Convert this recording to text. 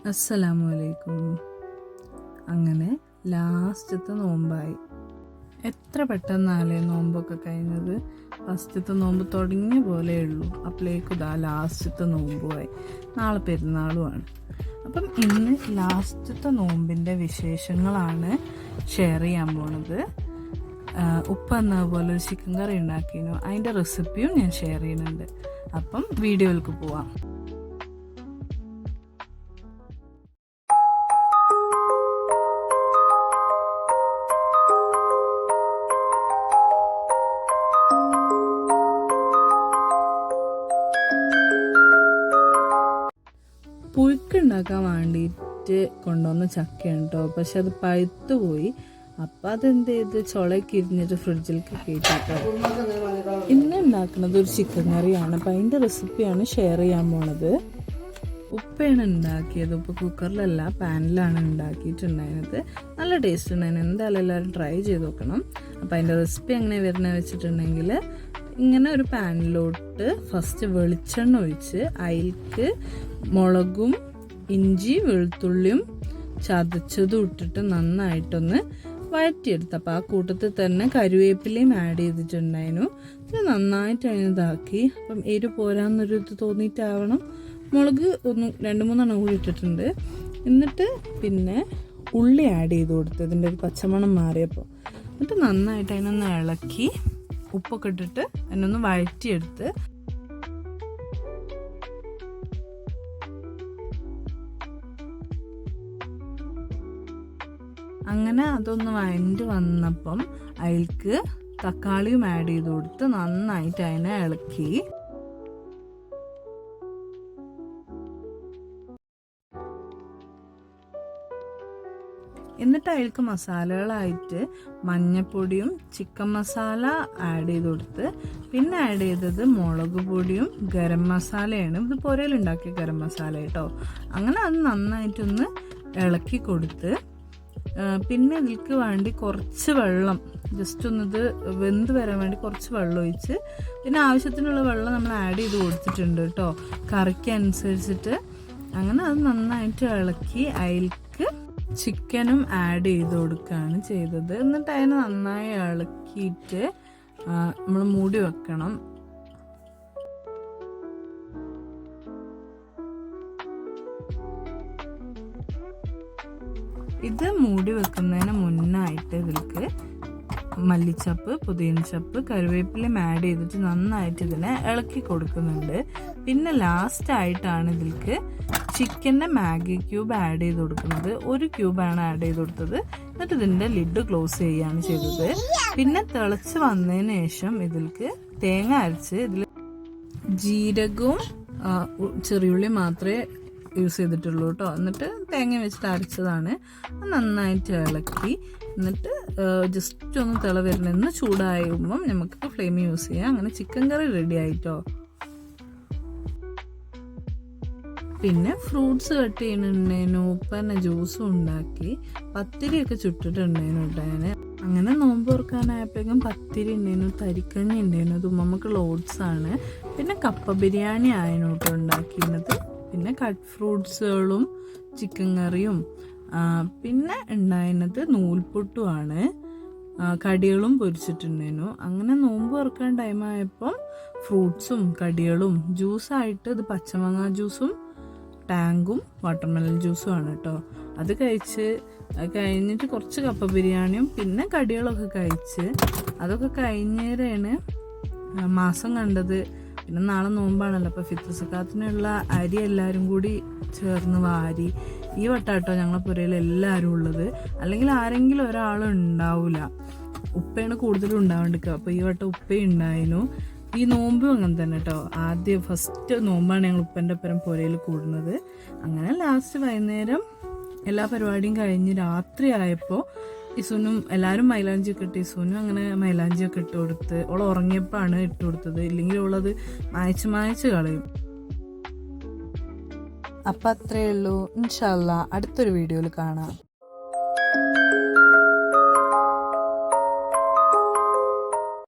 അസ്സലാമലൈക്കും. അങ്ങനെ ലാസ്റ്റത്തെ നോമ്പായി. എത്ര പെട്ടെന്നാലേ നോമ്പൊക്കെ കഴിഞ്ഞത്. ഫസ്റ്റത്തെ നോമ്പ് തുടങ്ങിയ പോലെ ഉള്ളൂ, അപ്പോഴേക്കും ഇതാ ലാസ്റ്റത്തെ നോമ്പുമായി. നാളെ പെരുന്നാളുമാണ്. അപ്പം ഇന്ന് ലാസ്റ്റത്തെ നോമ്പിൻ്റെ വിശേഷങ്ങളാണ് ഷെയർ ചെയ്യാൻ പോണത്. ഉപ്പ എന്നതുപോലെ ഒരു ചിക്കൻ കറി ഉണ്ടാക്കിയിരുന്നു, അതിൻ്റെ റെസിപ്പിയും ഞാൻ ഷെയർ ചെയ്യുന്നുണ്ട്. അപ്പം വീഡിയോയിലേക്ക് പോവാം. പുഴുക്കുണ്ടാക്കാൻ വേണ്ടിയിട്ട് കൊണ്ടുവന്ന ചക്കയാണ് കേട്ടോ. പക്ഷെ അത് പഴുത്തു പോയി. അപ്പം അതെന്ത് ചെയ്ത് ചുളയൊക്കെ ഇരിഞ്ഞിട്ട് ഫ്രിഡ്ജിലേക്ക് കയറ്റിട്ടോ. ഇന്ന് ഉണ്ടാക്കുന്നത് ഒരു ചിക്കൻ കറിയാണ്. അപ്പം അതിൻ്റെ റെസിപ്പിയാണ് ഷെയർ ചെയ്യാൻ പോണത്. ഉപ്പയാണ് ഉണ്ടാക്കിയത്. ഉപ്പ് കുക്കറിലല്ല, പാനിലാണ് ഉണ്ടാക്കിയിട്ടുണ്ടായിരുന്നത്. നല്ല ടേസ്റ്റ് ഉണ്ടായിരുന്നു. എന്തായാലും എല്ലാവരും ട്രൈ ചെയ്ത് നോക്കണം. അപ്പം അതിൻ്റെ റെസിപ്പി എങ്ങനെ വരുന്നത് വെച്ചിട്ടുണ്ടെങ്കിൽ, ഇങ്ങനെ ഒരു പാനിലോട്ട് ഫസ്റ്റ് വെളിച്ചെണ്ണ ഒഴിച്ച് അതിലേക്ക് മുളകും ഇഞ്ചി വെളുത്തുള്ളിയും ചതച്ചതും ഇട്ടിട്ട് നന്നായിട്ടൊന്ന് വഴറ്റിയെടുത്ത്. അപ്പോൾ ആ കൂട്ടത്തിൽ തന്നെ കറിവേപ്പിലയും ആഡ് ചെയ്തിട്ടുണ്ടായിരുന്നു. ഇത് നന്നായിട്ട് അതിനിതാക്കി. അപ്പം എരിവ് പോരാന്നൊരു ഇത് തോന്നിയിട്ടാവണം. മുളക് ഒന്ന് 2-3 കൂടി ഇട്ടിട്ടുണ്ട്. എന്നിട്ട് പിന്നെ ഉള്ളി ആഡ് ചെയ്ത് കൊടുത്ത് ഇതിൻ്റെ ഒരു പച്ചമണം മാറിയപ്പോൾ. എന്നിട്ട് നന്നായിട്ട് അതിനൊന്ന് ഇളക്കി ഉപ്പൊക്കെ ഇട്ടിട്ട് അതിനൊന്ന് വഴറ്റിയെടുത്ത് അങ്ങനെ അതൊന്ന് വഴണ്ട് വന്നപ്പം അതിലേക്ക് തക്കാളിയും ആഡ് ചെയ്ത് കൊടുത്ത് നന്നായിട്ട് അതിനെ ഇളക്കി. എന്നിട്ട് അതിലേക്ക് മസാലകളായിട്ട് മഞ്ഞപ്പൊടിയും ചിക്കൻ മസാല ആഡ് ചെയ്ത് കൊടുത്ത്, പിന്നെ ആഡ് ചെയ്തത് മുളക് പൊടിയും ഗരം മസാലയാണ്. ഇത് പുരയിലുണ്ടാക്കിയ ഗരം മസാല കേട്ടോ. അങ്ങനെ അത് നന്നായിട്ടൊന്ന് ഇളക്കി കൊടുത്ത്, പിന്നെ ഇതിലേക്ക് വേണ്ടി കുറച്ച് വെള്ളം, ജസ്റ്റ് ഒന്നിത് വെന്ത് വരാൻ വേണ്ടി കുറച്ച് വെള്ളം ഒഴിച്ച്, പിന്നെ ആവശ്യത്തിനുള്ള വെള്ളം നമ്മൾ ആഡ് ചെയ്ത് കൊടുത്തിട്ടുണ്ട് കേട്ടോ, കറിക്ക് അനുസരിച്ചിട്ട്. അങ്ങനെ അത് നന്നായിട്ട് ഇളക്കി അതിലേക്ക് ചിക്കനും ആഡ് ചെയ്ത് കൊടുക്കുകയാണ് ചെയ്തത്. എന്നിട്ട് അതിനെ നന്നായി ഇളക്കിയിട്ട് നമ്മൾ മൂടി വെക്കണം. ഇത് മൂടി വെക്കുന്നതിന് മുന്നായിട്ട് ഇതിലേക്ക് മല്ലിച്ചപ്പ്, പുതിനച്ചപ്പ്, കറിവേപ്പിലയും ആഡ് ചെയ്തിട്ട് നന്നായിട്ട് ഇതിനെ ഇളക്കി കൊടുക്കുന്നുണ്ട്. പിന്നെ ലാസ്റ്റ് ആയിട്ടാണ് ഇതിലേക്ക് ചിക്കൻ്റെ മാഗി ക്യൂബ് ആഡ് ചെയ്ത് കൊടുക്കുന്നത്. 1 ക്യൂബാണ് ആഡ് ചെയ്ത് കൊടുത്തത്. എന്നിട്ട് ഇതിൻ്റെ ലിഡ് ക്ലോസ് ചെയ്യുകയാണ് ചെയ്തത്. പിന്നെ തിളച്ച് വന്നതിന് ശേഷം ഇതിലേക്ക് തേങ്ങ അരച്ച്, ഇതിൽ ജീരകവും ചെറിയുള്ളി മാത്രമേ യൂസ് ചെയ്തിട്ടുള്ളൂ കേട്ടോ. എന്നിട്ട് തേങ്ങ വെച്ചിട്ട് അരച്ചതാണ്. നന്നായിട്ട് ഇളക്കി എന്നിട്ട് ജസ്റ്റ് ഒന്ന് തിള വരുന്ന ചൂടാകുമ്പം നമുക്ക് ഫ്ലെയിം യൂസ് ചെയ്യാം. അങ്ങനെ ചിക്കൻ കറി റെഡി ആയിട്ടോ. പിന്നെ ഫ്രൂട്ട്സ് കട്ട് ചെയ്യുന്നുണ്ടായിരുന്നു. ഉപ്പന്നെ ജ്യൂസും ഉണ്ടാക്കി, പത്തിരിയൊക്കെ ചുട്ടിട്ടുണ്ടായിരുന്നു കേട്ടോ. അങ്ങനെ നോമ്പ് തുറക്കാനായപ്പോഴേക്കും പത്തിരി ഉണ്ടായിരുന്നു, തരിക്കഞ്ഞി ഉണ്ടായിരുന്നു. അത് ഉമ്മക്കുള്ള ഓട്സാണ്. പിന്നെ കപ്പ ബിരിയാണി ആയിരുന്നു കേട്ടോ ഉണ്ടാക്കിയിരുന്നത്. പിന്നെ കട്ട് ഫ്രൂട്ട്സുകളും ചിക്കൻ കറിയും, പിന്നെ ഉണ്ടായിരുന്നത് നൂൽപുട്ടുമാണ്. കടികളും പൊരിച്ചിട്ടുണ്ടായിരുന്നു. അങ്ങനെ നോമ്പ് തുറക്കാൻ ടൈമായപ്പം ഫ്രൂട്ട്സും കടികളും ജ്യൂസായിട്ട് ഇത് പച്ചമാങ്ങ ജ്യൂസും ടാങ്കും വാട്ടർമെലൺ ജ്യൂസും ആണ് കേട്ടോ. അത് കഴിഞ്ഞിട്ട് കുറച്ച് കപ്പ ബിരിയാണിയും പിന്നെ കടികളൊക്കെ കഴിച്ച്, അതൊക്കെ കഴിഞ്ഞേരാണ് മാസം കണ്ടത്. പിന്നെ നാളെ നോമ്പാണല്ലോ, അപ്പോൾ ഫിത്ർ സക്കാത്തിനുള്ള അരി എല്ലാവരും കൂടി ചേർന്ന് വാരി. ഈ വട്ടാട്ടോ ഞങ്ങളെ പുരയിൽ എല്ലാവരും ഉള്ളത്, അല്ലെങ്കിൽ ആരെങ്കിലും ഒരാളുണ്ടാവില്ല. ഉപ്പയാണ് കൂടുതലും ഉണ്ടാവേണ്ടിക്കുക. അപ്പോൾ ഈ വട്ടം ഉപ്പയും ഉണ്ടായിരുന്നു. ഈ നോമ്പും അങ്ങനെ തന്നെ കേട്ടോ. ആദ്യം ഫസ്റ്റ് നോമ്പാണ് ഞങ്ങൾ ഉപ്പൻ്റെ ഒപ്പം പുരയിൽ കൂടുന്നത്. അങ്ങനെ ലാസ്റ്റ് വൈകുന്നേരം എല്ലാ പരിപാടിയും കഴിഞ്ഞ് രാത്രി ആയപ്പോൾ ഇസുനും എല്ലാവരും മൈലാഞ്ചിയൊക്കെ ഇട്ട്, ഇസുനും അങ്ങനെ മൈലാഞ്ചിയൊക്കെ ഇട്ട് കൊടുത്ത്. ഓൾ ഉറങ്ങിയപ്പോഴാണ് ഇട്ട് കൊടുത്തത്, ഇല്ലെങ്കിൽ ഓളത് മായച്ച് കളയും. അപ്പം അത്രയേ ഉള്ളൂ. ഇൻഷാ അല്ലാ അടുത്തൊരു വീഡിയോയിൽ കാണാം.